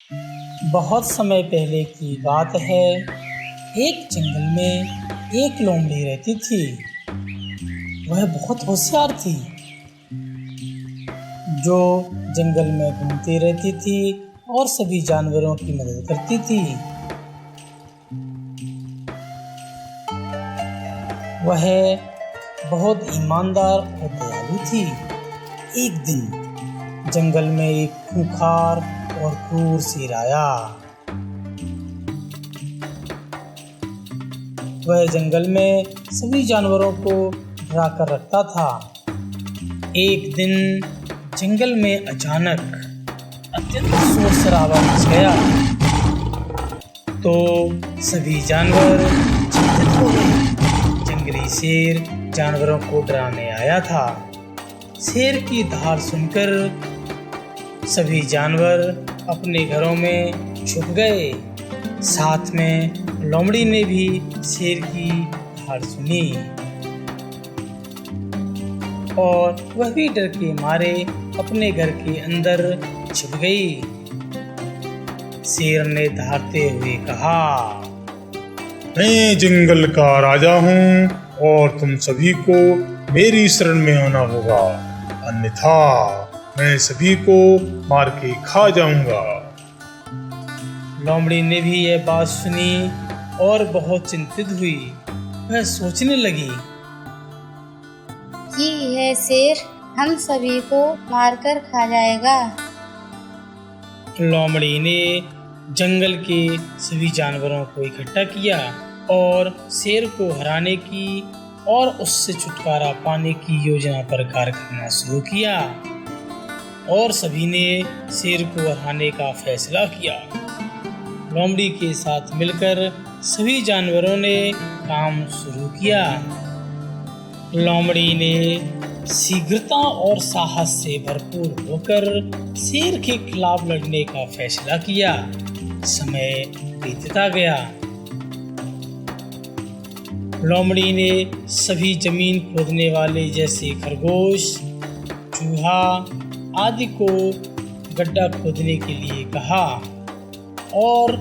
बहुत समय पहले की बात है। एक जंगल में एक लोमड़ी रहती थी। वह बहुत होशियार थी, जो जंगल में घूमती रहती थी और सभी जानवरों की मदद करती थी। वह बहुत ईमानदार और दयालु थी। एक दिन जंगल में एक खूंखार और क्रूर शेर आया। वह जंगल में सभी जानवरों को डरा कर रखता था। एक दिन जंगल में अचानक अत्यंत शोर शराबा मच गया, तो सभी जानवर चिंतित हो गए। जंगली शेर जानवरों को डराने आया था। शेर की धार सुनकर सभी जानवर अपने घरों में छुप गए। साथ में लोमड़ी ने भी शेर की धार सुनी और वह भी डर के मारे अपने घर के अंदर छुप गई। शेर ने धारते हुए कहा, मैं जंगल का राजा हूँ और तुम सभी को मेरी शरण में आना होगा, अन्यथा मैं सभी को मार के खा जाऊंगा। लोमड़ी ने भी यह बात सुनी और बहुत चिंतित हुई। वह सोचने लगी कि यह शेर हम सभी को मारकर खा जाएगा। लोमड़ी ने जंगल के सभी जानवरों को इकट्ठा किया और शेर को हराने की और उससे छुटकारा पाने की योजना पर कार्य करना शुरू किया और सभी ने शेर को हराने का फैसला किया। लोमड़ी के साथ मिलकर सभी जानवरों ने काम शुरू किया। लोमड़ी ने शीघ्रता और साहस से भरपूर होकर शेर के खिलाफ लड़ने का फैसला किया। समय बीतता गया। लोमड़ी ने सभी जमीन खोदने वाले जैसे खरगोश, चूहा आदि को गड्ढा खोदने के लिए कहा और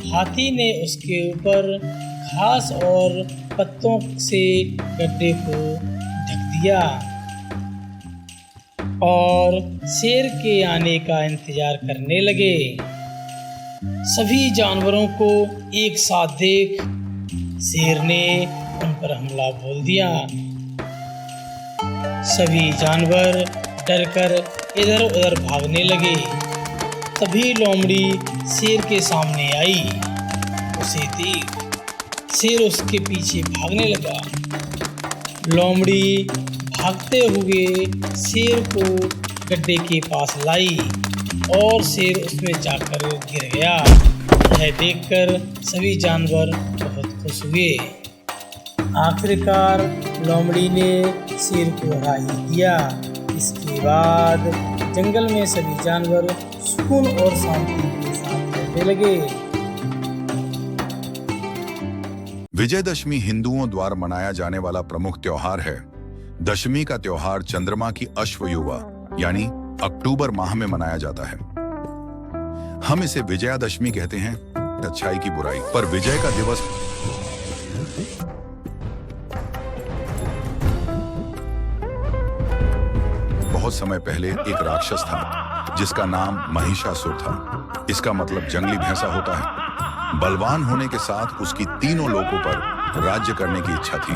हाथी ने उसके ऊपर घास और पत्तों से गड्ढे को ढक दिया और शेर के आने का इंतजार करने लगे। सभी जानवरों को एक साथ देख शेर ने उन पर हमला बोल दिया। सभी जानवर डरकर इधर उधर भागने लगे। तभी लोमड़ी शेर के सामने आई। उसे देख शेर उसके पीछे भागने लगा। लोमड़ी भागते हुए शेर को गड्ढे के पास लाई और शेर उसमें जाकर गिर गया। यह देखकर सभी जानवर बहुत खुश हुए। आखिरकार लोमड़ी ने शेर को हरा ही दिया। इसके बाद जंगल में सभी जानवर सुकून और शांति के साथ रहने लगे। विजयदशमी हिंदुओं द्वारा मनाया जाने वाला प्रमुख त्योहार है। दशमी का त्योहार चंद्रमा की अश्व युवा यानी अक्टूबर माह में मनाया जाता है। हम इसे विजयादशमी कहते हैं, अच्छाई की बुराई पर विजय का दिवस। बहुत समय पहले एक राक्षस था जिसका नाम महिषासुर था। इसका मतलब जंगली भैंसा होता है। बलवान होने के साथ उसकी तीनों लोकों पर राज्य करने की इच्छा थी।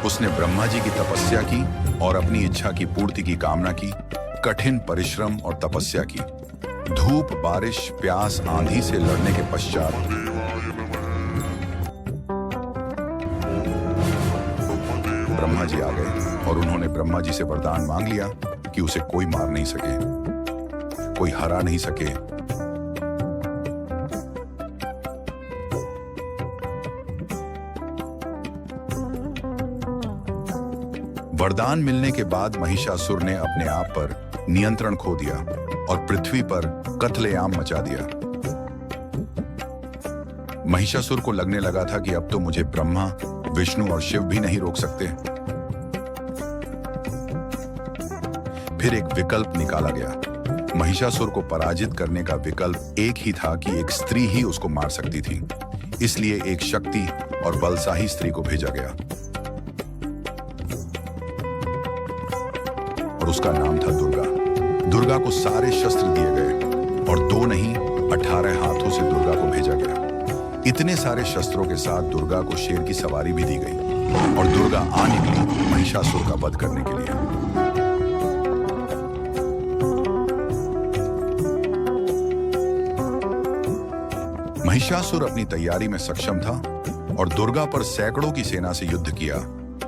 उसने ब्रह्मा जी की तपस्या की और अपनी इच्छा की पूर्ति की कामना की। कठिन परिश्रम और तपस्या की। धूप, बारिश, प्यास, आंधी से लड़ने के पश्चात ब्रह्मा जी आ गए और उन्होंने ब्रह्मा जी से वरदान मांग लिया कि उसे कोई मार नहीं सके, कोई हरा नहीं सके। वरदान मिलने के बाद महिषासुर ने अपने आप पर नियंत्रण खो दिया और पृथ्वी पर कत्लेआम मचा दिया। महिषासुर को लगने लगा था कि अब तो मुझे ब्रह्मा, विष्णु और शिव भी नहीं रोक सकते। फिर एक विकल्प निकाला गया। महिषासुर को पराजित करने का विकल्प एक ही था कि एक स्त्री ही उसको मार सकती थी। इसलिए एक शक्ति और बलशाली स्त्री को भेजा गया और उसका नाम था दुर्गा। दुर्गा को सारे शस्त्र दिए गए और 2 नहीं 18 हाथों से दुर्गा को भेजा गया। इतने सारे शस्त्रों के साथ दुर्गा को शेर की सवारी भी दी गई और दुर्गा आ निकली महिषासुर का वध करने के लिए। महिषासुर अपनी तैयारी में सक्षम था और दुर्गा पर सैकड़ों की सेना से युद्ध किया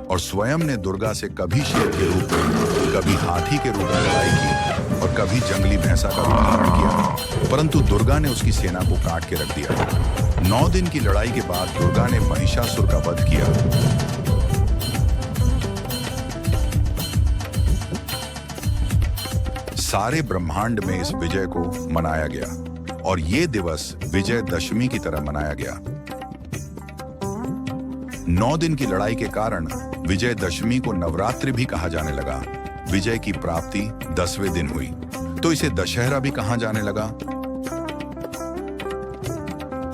और स्वयं ने दुर्गा से कभी शेर के रूप में, कभी हाथी के रूप में लड़ाई की और कभी जंगली भैंसा का रूप धारण किया, परंतु दुर्गा ने उसकी सेना को काट के रख दिया। 9 दिन की लड़ाई के बाद दुर्गा ने महिषासुर का वध किया। सारे ब्रह्मांड में इस विजय को मनाया गया और ये दिवस विजयदशमी की तरह मनाया गया। 9 दिन की लड़ाई के कारण विजयदशमी को नवरात्रि भी कहा जाने लगा। विजय की प्राप्ति 10वें दिन हुई तो इसे दशहरा भी कहा जाने लगा।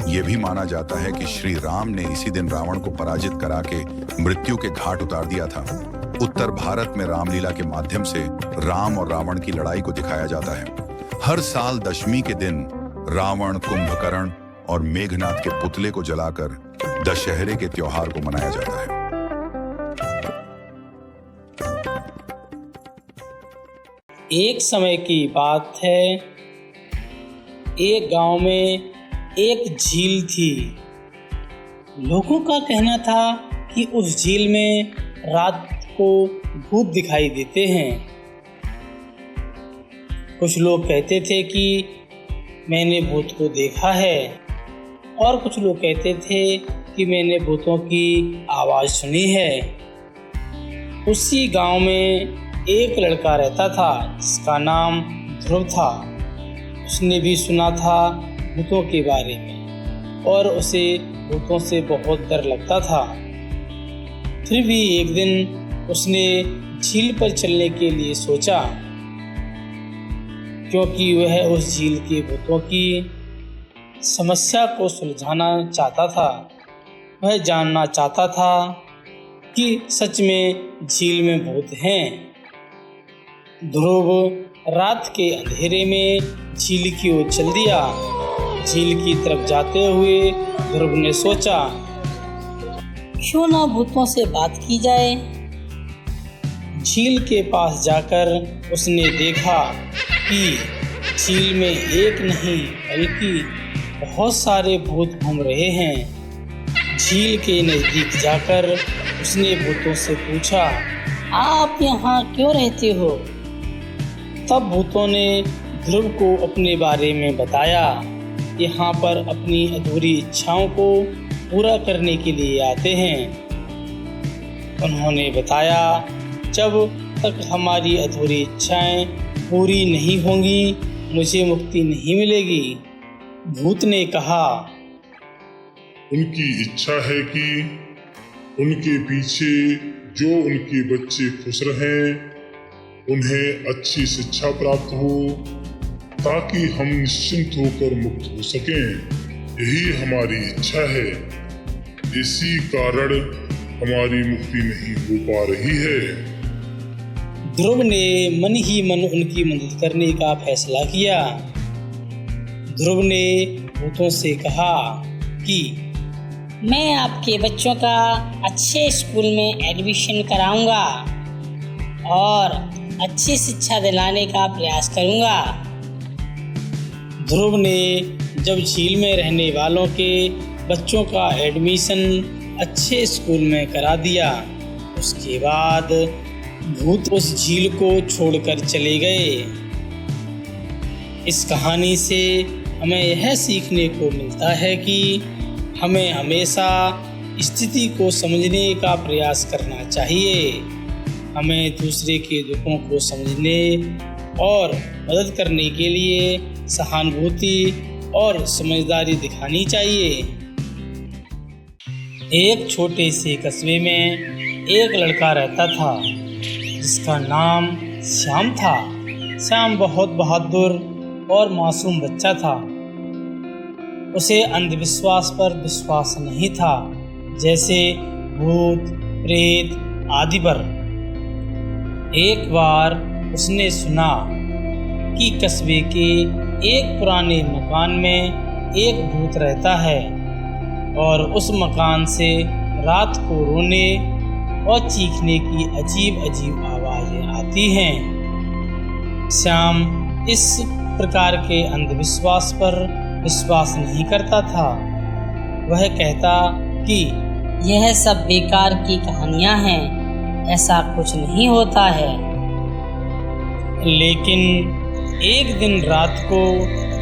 यह भी माना जाता है कि श्री राम ने इसी दिन रावण को पराजित करा के मृत्यु के घाट उतार दिया था। उत्तर भारत में रामलीला के माध्यम से राम और रावण की लड़ाई को दिखाया जाता है। हर साल दशमी के दिन रावण, कुंभकर्ण और मेघनाथ के पुतले को जलाकर दशहरे के त्योहार को मनाया जाता है। एक समय की बात है, एक गांव में एक झील थी। लोगों का कहना था कि उस झील में रात को भूत दिखाई देते हैं। कुछ लोग कहते थे कि मैंने भूत को देखा है और कुछ लोग कहते थे कि मैंने भूतों की आवाज़ सुनी है। उसी गांव में एक लड़का रहता था जिसका नाम ध्रुव था। उसने भी सुना था भूतों के बारे में और उसे भूतों से बहुत डर लगता था। फिर भी एक दिन उसने झील पर चलने के लिए सोचा, क्योंकि वह उस झील के भूतों की समस्या को सुलझाना चाहता था। वह जानना चाहता था कि सच में झील में भूत हैं। ध्रुव रात के अंधेरे में झील की ओर चल दिया। झील की तरफ जाते हुए ध्रुव ने सोचा, क्यों ना भूतों से बात की जाए। झील के पास जाकर उसने देखा कि झील में एक नहीं बल्कि बहुत सारे भूत घूम रहे हैं। झील के नजदीक जाकर उसने भूतों से पूछा, आप यहाँ क्यों रहते हो? तब भूतों ने ध्रुव को अपने बारे में बताया। यहाँ पर अपनी अधूरी इच्छाओं को पूरा करने के लिए आते हैं। उन्होंने बताया, जब तक हमारी अधूरी इच्छाएं पूरी नहीं होंगी मुझे मुक्ति नहीं मिलेगी। भूत ने कहा, उनकी इच्छा है कि उनके पीछे जो उनके बच्चे खुश रहें, उन्हें अच्छी शिक्षा प्राप्त हो ताकि हम निश्चिंत होकर मुक्त हो सकें। यही हमारी इच्छा है। इसी कारण हमारी मुक्ति नहीं हो पा रही है। ध्रुव ने मन ही मन उनकी मदद करने का फैसला किया। ध्रुव ने भूतों से कहा कि मैं आपके बच्चों का अच्छे स्कूल में एडमिशन कराऊंगा और अच्छी शिक्षा दिलाने का प्रयास करूंगा। ध्रुव ने जब झील में रहने वालों के बच्चों का एडमिशन अच्छे स्कूल में करा दिया, उसके बाद भूत उस झील को छोड़कर चले गए। इस कहानी से हमें यह सीखने को मिलता है कि हमें हमेशा स्थिति को समझने का प्रयास करना चाहिए। हमें दूसरे के दुखों को समझने और मदद करने के लिए सहानुभूति और समझदारी दिखानी चाहिए। एक छोटे से कस्बे में एक लड़का रहता था जिसका नाम श्याम था। श्याम बहुत बहादुर और मासूम बच्चा था। उसे अंधविश्वास पर विश्वास नहीं था, जैसे भूत, प्रेत आदि पर। एक बार उसने सुना कि कस्बे के एक पुराने मकान में एक भूत रहता है और उस मकान से रात को रोने और चीखने की अजीब अजीब आवाजें आती हैं। श्याम इस प्रकार के अंधविश्वास पर विश्वास नहीं करता था। वह कहता कि यह सब बेकार की कहानियां हैं, ऐसा कुछ नहीं होता है। लेकिन एक दिन रात को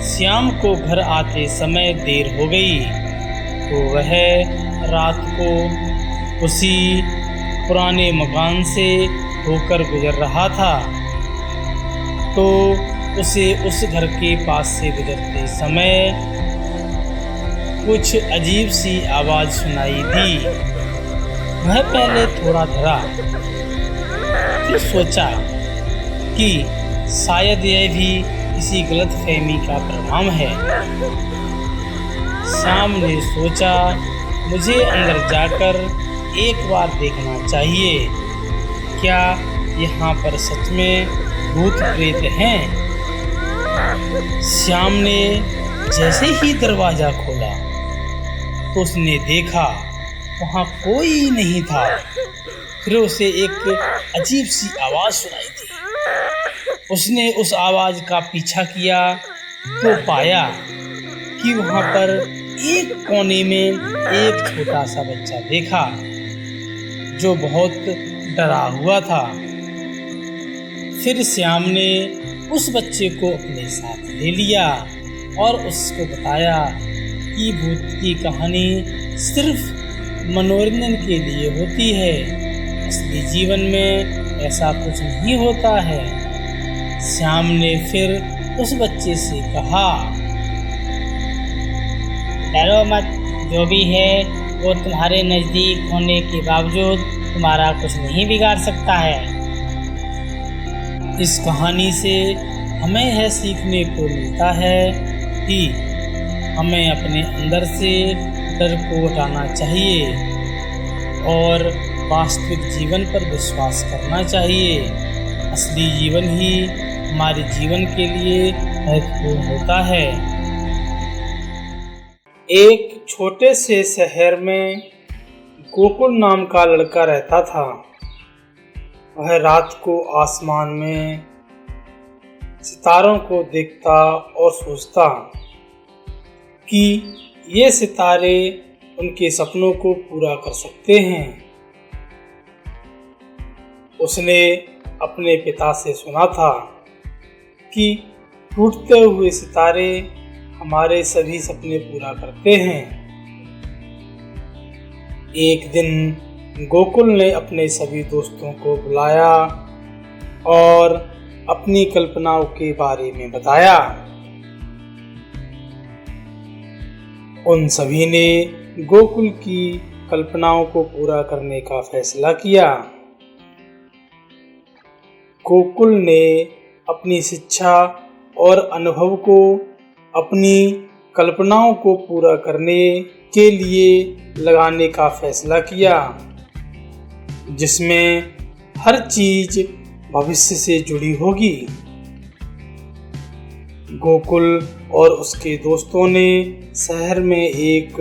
श्याम को घर आते समय देर हो गई, तो वह रात को उसी पुराने मकान से होकर गुजर रहा था। तो उसे उस घर के पास से गुजरते समय कुछ अजीब सी आवाज सुनाई दी। वह पहले थोड़ा डरा, फिर सोचा कि शायद यह भी किसी गलतफहमी का परिणाम है। श्याम ने सोचा, मुझे अंदर जाकर एक बार देखना चाहिए, क्या यहाँ पर सच में भूत प्रेत हैं। श्याम ने जैसे ही दरवाजा खोला तो उसने देखा वहाँ कोई नहीं था। फिर उसे एक अजीब सी आवाज सुनाई दी। उसने उस आवाज का पीछा किया तो पाया कि वहाँ पर एक कोने में एक छोटा सा बच्चा देखा जो बहुत डरा हुआ था। फिर श्याम ने उस बच्चे को अपने साथ ले लिया और उसको बताया कि भूत की कहानी सिर्फ मनोरंजन के लिए होती है, असली जीवन में ऐसा कुछ नहीं होता है। श्याम ने फिर उस बच्चे से कहा, डरो मत, जो भी है वो तुम्हारे नजदीक होने के बावजूद तुम्हारा कुछ नहीं बिगाड़ सकता है। इस कहानी से हमें यह सीखने को मिलता है कि हमें अपने अंदर से डर को हटाना चाहिए और वास्तविक जीवन पर विश्वास करना चाहिए। असली जीवन ही हमारे जीवन के लिए महत्वपूर्ण होता है। एक छोटे से शहर में गोकुल नाम का लड़का रहता था। वह रात को आसमान में सितारों को देखता और सोचता कि ये सितारे उनके सपनों को पूरा कर सकते हैं। उसने अपने पिता से सुना था कि टूटते हुए सितारे हमारे सभी सपने पूरा करते हैं। एक दिन गोकुल ने अपने सभी दोस्तों को बुलाया और अपनी कल्पनाओं के बारे में बताया। उन सभी ने गोकुल की कल्पनाओं को पूरा करने का फैसला किया। गोकुल ने अपनी शिक्षा और अनुभव को अपनी कल्पनाओं को पूरा करने के लिए लगाने का फैसला किया, जिसमें हर चीज भविष्य से जुड़ी होगी। गोकुल और उसके दोस्तों ने शहर में एक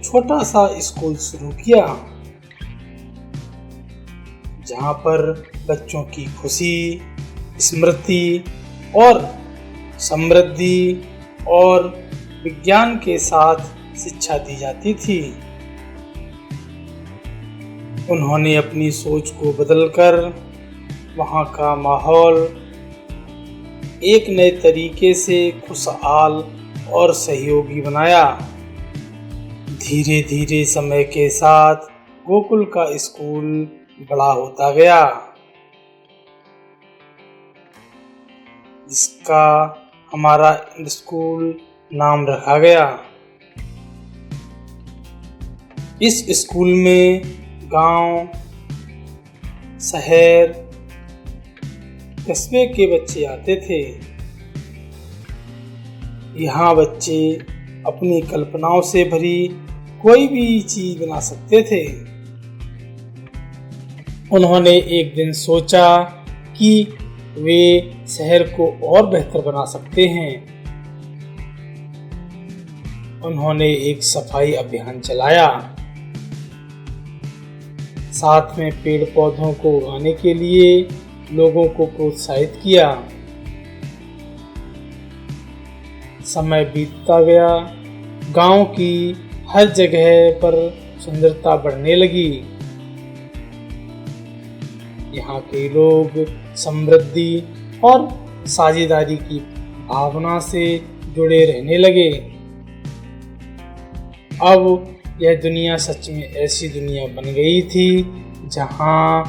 छोटा सा स्कूल शुरू किया, जहां पर बच्चों की खुशी, स्मृति और समृद्धि और विज्ञान के साथ शिक्षा दी जाती थी। उन्होंने अपनी सोच को बदलकर वहाँ का माहौल एक नए तरीके से खुशहाल और सहयोगी बनाया। धीरे धीरे समय के साथ गोकुल का स्कूल बड़ा होता गया, जिसका हमारा स्कूल नाम रखा गया। इस स्कूल में गांव, शहर कस्बे के बच्चे आते थे। यहाँ बच्चे अपनी कल्पनाओं से भरी कोई भी चीज बना सकते थे। उन्होंने एक दिन सोचा कि वे शहर को और बेहतर बना सकते हैं। उन्होंने एक सफाई अभियान चलाया, साथ में पेड़ पौधों को उगाने के लिए लोगों को प्रोत्साहित किया। समय बीतता गया, गांव की हर जगह पर सुंदरता बढ़ने लगी। यहाँ के लोग समृद्धि और साझेदारी की भावना से जुड़े रहने लगे। अब यह दुनिया सच में ऐसी दुनिया बन गई थी जहाँ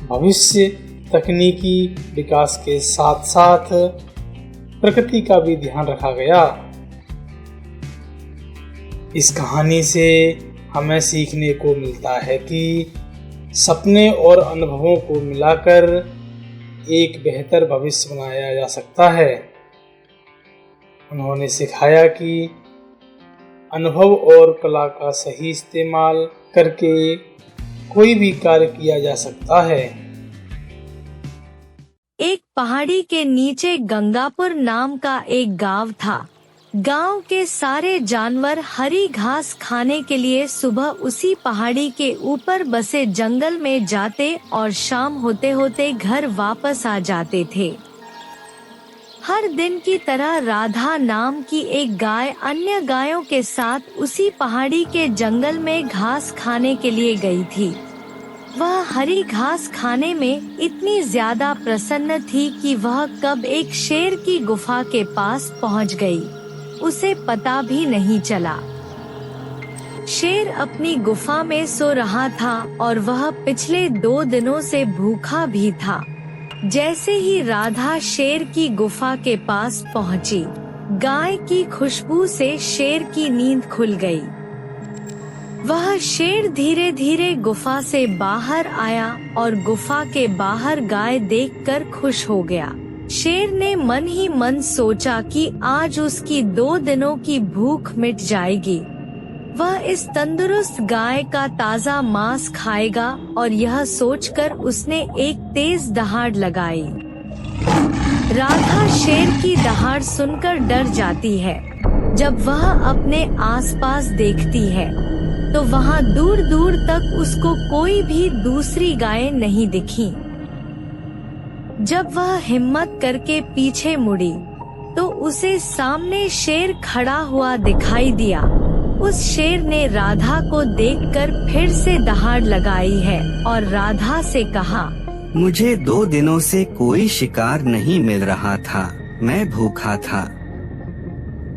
भविष्य तकनीकी विकास के साथ साथ प्रकृति का भी ध्यान रखा गया। इस कहानी से हमें सीखने को मिलता है कि सपने और अनुभवों को मिलाकर एक बेहतर भविष्य बनाया जा सकता है। उन्होंने सिखाया कि अनुभव और कला का सही इस्तेमाल करके कोई भी कार्य किया जा सकता है। एक पहाड़ी के नीचे गंगापुर नाम का एक गांव था। गांव के सारे जानवर हरी घास खाने के लिए सुबह उसी पहाड़ी के ऊपर बसे जंगल में जाते और शाम होते होते घर वापस आ जाते थे। हर दिन की तरह राधा नाम की एक गाय अन्य गायों के साथ उसी पहाड़ी के जंगल में घास खाने के लिए गई थी। वह हरी घास खाने में इतनी ज्यादा प्रसन्न थी कि वह कब एक शेर की गुफा के पास पहुंच गई, उसे पता भी नहीं चला। शेर अपनी गुफा में सो रहा था और वह पिछले 2 दिनों से भूखा भी था। जैसे ही राधा शेर की गुफा के पास पहुंची, गाय की खुशबू से शेर की नींद खुल गई। वह शेर धीरे धीरे गुफा से बाहर आया और गुफा के बाहर गाय देखकर खुश हो गया। शेर ने मन ही मन सोचा कि आज उसकी 2 दिनों की भूख मिट जाएगी। वह इस तंदुरुस्त गाय का ताज़ा मांस खाएगा और यह सोचकर उसने एक तेज दहाड़ लगाई। राधा शेर की दहाड़ सुनकर डर जाती है। जब वह अपने आसपास देखती है तो वहाँ दूर दूर तक उसको कोई भी दूसरी गाय नहीं दिखी। जब वह हिम्मत करके पीछे मुड़ी तो उसे सामने शेर खड़ा हुआ दिखाई दिया। उस शेर ने राधा को देखकर फिर से दहाड़ लगाई है और राधा से कहा, मुझे 2 दिनों से कोई शिकार नहीं मिल रहा था, मैं भूखा था।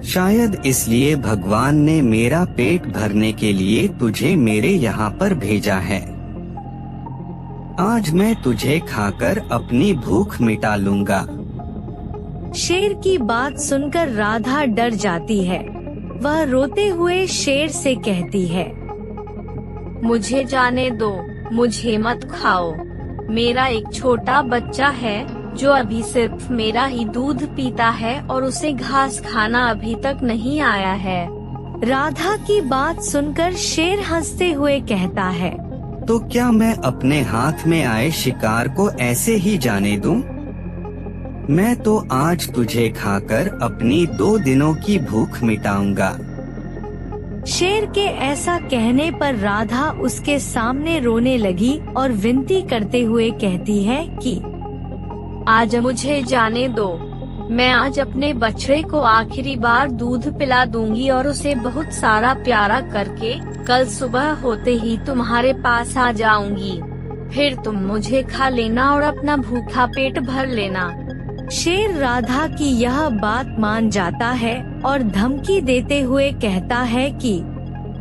शायद इसलिए भगवान ने मेरा पेट भरने के लिए तुझे मेरे यहाँ पर भेजा है। आज मैं तुझे खाकर अपनी भूख मिटा लूँगा। शेर की बात सुनकर राधा डर जाती है। वह रोते हुए शेर से कहती है, मुझे जाने दो, मुझे मत खाओ। मेरा एक छोटा बच्चा है जो अभी सिर्फ मेरा ही दूध पीता है और उसे घास खाना अभी तक नहीं आया है। राधा की बात सुनकर शेर हंसते हुए कहता है, तो क्या मैं अपने हाथ में आए शिकार को ऐसे ही जाने दूं? मैं तो आज तुझे खाकर अपनी 2 दिनों की भूख मिटाऊंगा। शेर के ऐसा कहने पर राधा उसके सामने रोने लगी और विनती करते हुए कहती है कि आज मुझे जाने दो। मैं आज अपने बछड़े को आखिरी बार दूध पिला दूंगी और उसे बहुत सारा प्यारा करके कल सुबह होते ही तुम्हारे पास आ जाऊंगी। फिर तुम मुझे खा लेना और अपना भूखा पेट भर लेना। शेर राधा की यह बात मान जाता है और धमकी देते हुए कहता है कि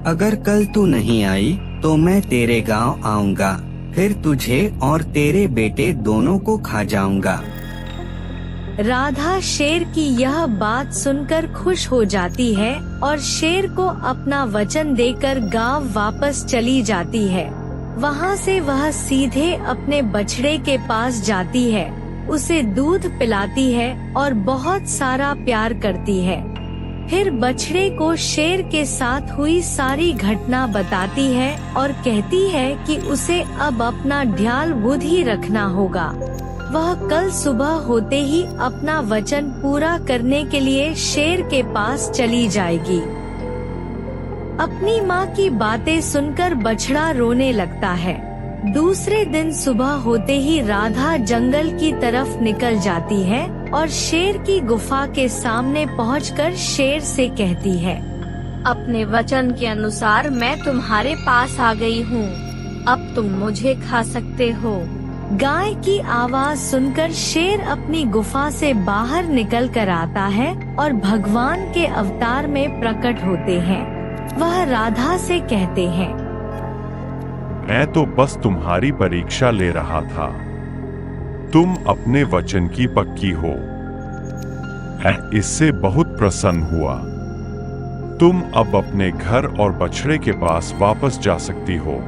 अगर कल तू नहीं आई तो मैं तेरे गांव आऊंगा, फिर तुझे और तेरे बेटे दोनों को खा जाऊंगा। राधा शेर की यह बात सुनकर खुश हो जाती है और शेर को अपना वचन देकर गांव वापस चली जाती है। वहां से वह सीधे अपने बछड़े के पास जाती है उसे दूध पिलाती है और बहुत सारा प्यार करती है। फिर बछड़े को शेर के साथ हुई सारी घटना बताती है और कहती है कि उसे अब अपना ध्यान बुद्धि रखना होगा। वह कल सुबह होते ही अपना वचन पूरा करने के लिए शेर के पास चली जाएगी। अपनी माँ की बातें सुनकर बछड़ा रोने लगता है। दूसरे दिन सुबह होते ही राधा जंगल की तरफ निकल जाती है और शेर की गुफा के सामने पहुंचकर शेर से कहती है, अपने वचन के अनुसार मैं तुम्हारे पास आ गई हूँ। अब तुम मुझे खा सकते हो। गाय की आवाज सुनकर शेर अपनी गुफा से बाहर निकल कर आता है और भगवान के अवतार में प्रकट होते हैं। वह राधा से कहते हैं, मैं तो बस तुम्हारी परीक्षा ले रहा था। तुम अपने वचन की पक्की हो। मैं इससे बहुत प्रसन्न हुआ। तुम अब अपने घर और बछड़े के पास वापस जा सकती हो।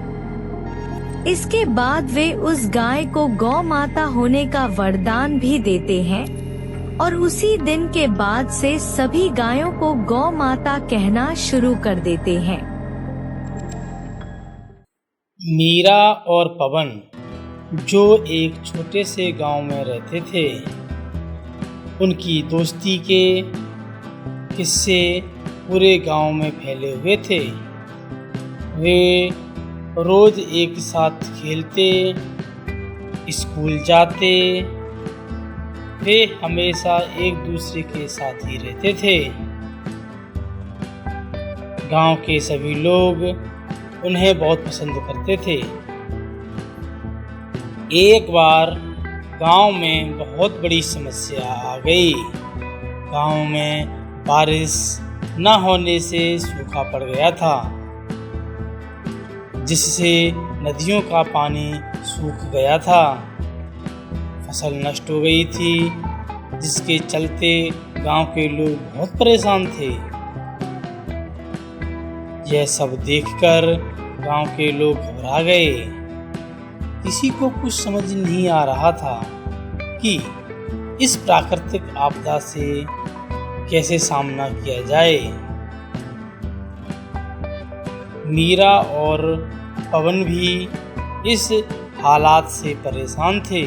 इसके बाद वे उस गाय को गौ माता होने का वरदान भी देते हैं और उसी दिन के बाद से सभी गायों को गौ माता कहना शुरू कर देते हैं। मीरा और पवन जो एक छोटे से गांव में रहते थे, उनकी दोस्ती के किस्से पूरे गांव में फैले हुए थे। वे रोज एक साथ खेलते, स्कूल जाते, वे हमेशा एक दूसरे के साथ ही रहते थे। गांव के सभी लोग उन्हें बहुत पसंद करते थे। एक बार गांव में बहुत बड़ी समस्या आ गई। गांव में बारिश न होने से सूखा पड़ गया था, जिससे नदियों का पानी सूख गया था। फसल नष्ट हो गई थी, जिसके चलते गांव के लोग बहुत परेशान थे। यह सब देखकर गांव के लोग घबरा गए। किसी को कुछ समझ नहीं आ रहा था कि इस प्राकृतिक आपदा से कैसे सामना किया जाए। मीरा और पवन भी इस हालात से परेशान थे।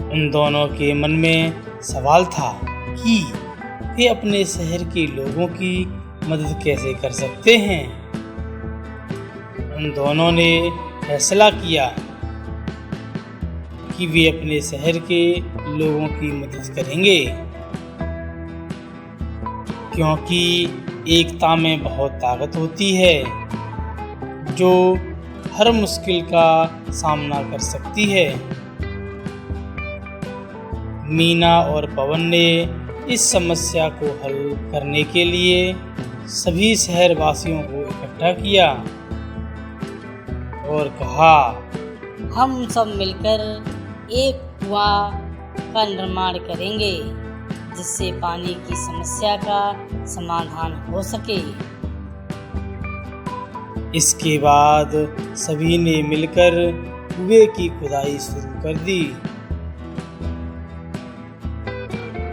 उन दोनों के मन में सवाल था कि वे अपने शहर के लोगों की मदद कैसे कर सकते हैं। उन दोनों ने फैसला किया कि वे अपने शहर के लोगों की मदद करेंगे, क्योंकि एकता में बहुत ताकत होती है जो हर मुश्किल का सामना कर सकती है। मीना और पवन ने इस समस्या को हल करने के लिए सभी शहरवासियों को इकट्ठा किया और कहा, हम सब मिलकर एक कुआं का निर्माण करेंगे जिससे पानी की समस्या का समाधान हो सके। इसके बाद सभी ने मिलकर कुएं की खुदाई शुरू कर दी।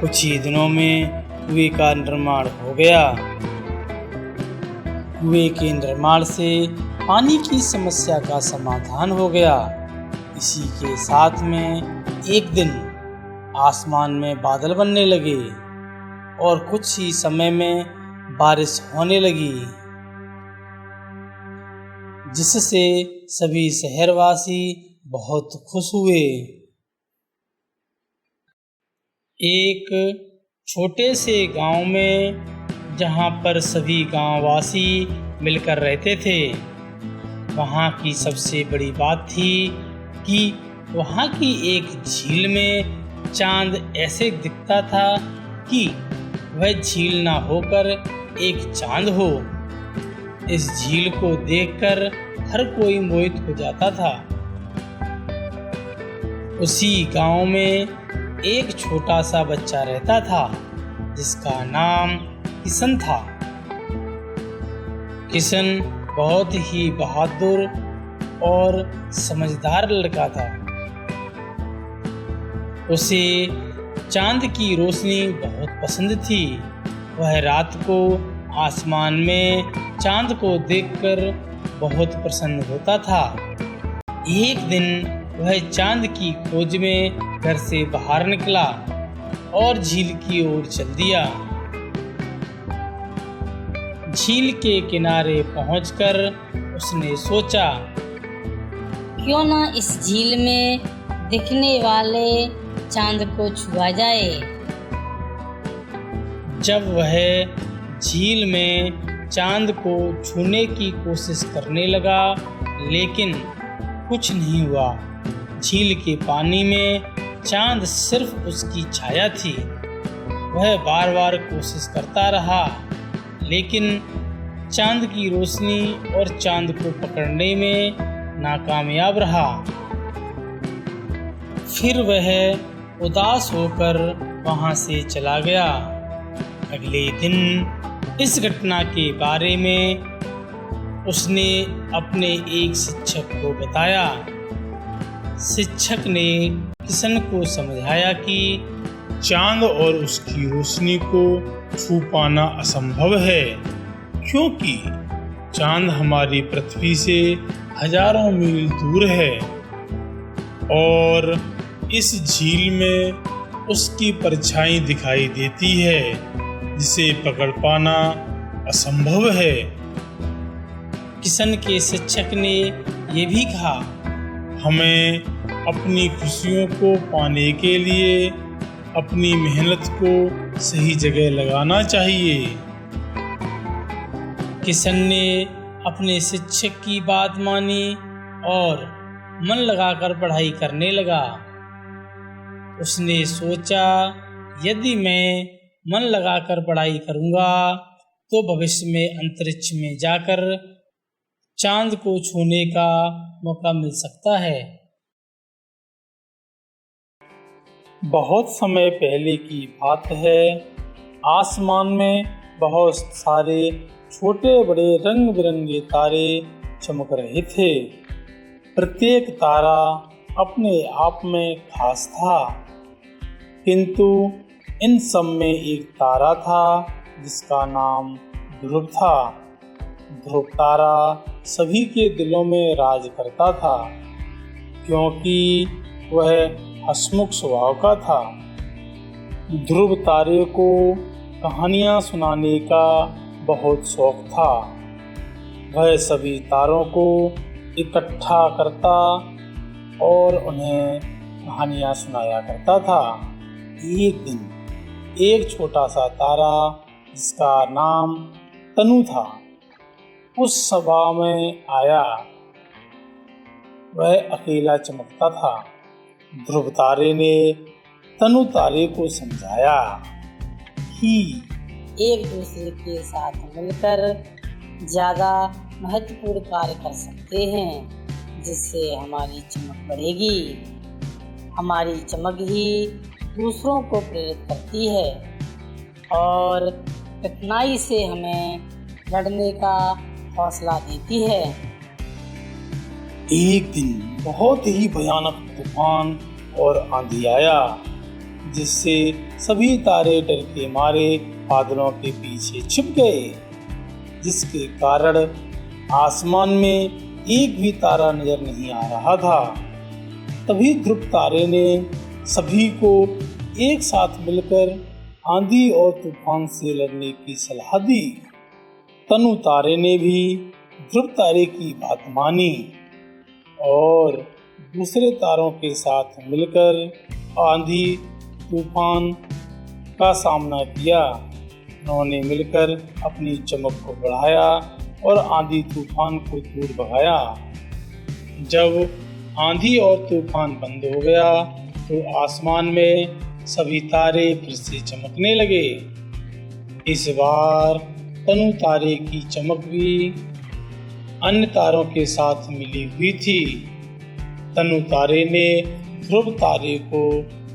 कुछ ही दिनों में कुएं का निर्माण हो गया। कुएं के निर्माण से पानी की समस्या का समाधान हो गया। इसी के साथ में एक दिन आसमान में बादल बनने लगे और कुछ ही समय में बारिश होने लगी, जिससे सभी शहरवासी बहुत खुश हुए। एक छोटे से गांव में जहां पर सभी गांववासी मिलकर रहते थे, वहां की सबसे बड़ी बात थी कि वहां की एक झील में चांद ऐसे दिखता था कि वह झील ना होकर एक चांद हो। इस झील को देखकर हर कोई मोहित हो जाता था। उसी गांव में एक छोटा सा बच्चा रहता था जिसका नाम किशन था। किशन बहुत ही बहादुर और समझदार लड़का था। उसे चांद की रोशनी बहुत पसंद थी। वह रात को आसमान में चांद को देखकर बहुत प्रसन्न होता था। एक दिन वह चांद की खोज में घर से बाहर निकला और झील की ओर चल दिया। झील के किनारे पहुंचकर उसने सोचा, क्यों ना इस झील में दिखने वाले चांद को छुआ जाए। जब वह झील में चांद को छूने की कोशिश करने लगा, लेकिन कुछ नहीं हुआ। झील के पानी में चांद सिर्फ उसकी छाया थी। वह बार बार कोशिश करता रहा, लेकिन चांद की रोशनी और चांद को पकड़ने में नाकामयाब रहा। फिर वह उदास होकर वहां से चला गया। अगले दिन इस घटना के बारे में उसने अपने एक शिक्षक को बताया। शिक्षक ने किशन को समझाया कि चांद और उसकी रोशनी को छू पाना असंभव है, क्योंकि चांद हमारी पृथ्वी से हजारों मील दूर है और इस झील में उसकी परछाई दिखाई देती है, जिसे पकड़ पाना असंभव है। किशन के शिक्षक ने ये भी कहा, हमें अपनी खुशियों को पाने के लिए अपनी मेहनत को सही जगह लगाना चाहिए। किशन ने अपने शिक्षक की बात मानी और मन लगाकर पढ़ाई करने लगा। उसने सोचा, यदि मैं मन लगाकर पढ़ाई करूंगा तो भविष्य में अंतरिक्ष में जाकर चांद को छूने का मौका मिल सकता है। बहुत समय पहले की बात है। आसमान में बहुत सारे छोटे बड़े रंग बिरंगे तारे चमक रहे थे। प्रत्येक तारा अपने आप में खास था, किंतु इन सब में एक तारा था जिसका नाम ध्रुव था। ध्रुव तारा सभी के दिलों में राज करता था, क्योंकि वह हंसमुख स्वभाव का था। ध्रुव तारे को कहानियां सुनाने का बहुत शौक था। वह सभी तारों को इकट्ठा करता और उन्हें कहानियां सुनाया करता था। एक दिन एक छोटा सा तारा जिसका नाम तनु था उस सभा में आया। वह अकेला चमकता था। ध्रुव तारे ने तनु तारे को समझाया कि एक दूसरे के साथ मिलकर ज्यादा महत्वपूर्ण कार्य कर सकते हैं, जिससे हमारी चमक बढ़ेगी। हमारी चमक ही दूसरों को प्रेरित करती है और कठिनाई से हमें लड़ने का हौसला देती है। एक दिन बहुत ही भयानक तूफान और आंधी आया, जिससे सभी तारे डर के मारे बादलों के पीछे छिप गए, जिसके कारण आसमान में एक भी तारा नजर नहीं आ रहा था। तभी ध्रुव तारे ने सभी को एक साथ मिलकर आंधी और तूफान से लड़ने की सलाह दी। तनु तारे ने भी ध्रुव तारे की बात मानी और दूसरे तारों के साथ मिलकर आंधी तूफान का सामना किया। उन्होंने मिलकर अपनी चमक को बढ़ाया और आंधी तूफान को दूर भगाया। जब आंधी और तूफान बंद हो गया तो आसमान में सभी तारे फिर से चमकने लगे। इस बार तनु तारे की चमक भी अन्य तारों के साथ मिली हुई थी। तनु तारे ने ध्रुव तारे को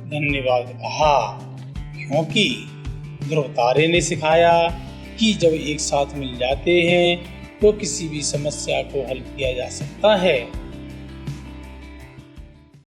धन्यवाद कहा, क्योंकि ध्रुव तारे ने सिखाया कि जब एक साथ मिल जाते हैं तो किसी भी समस्या को हल किया जा सकता है।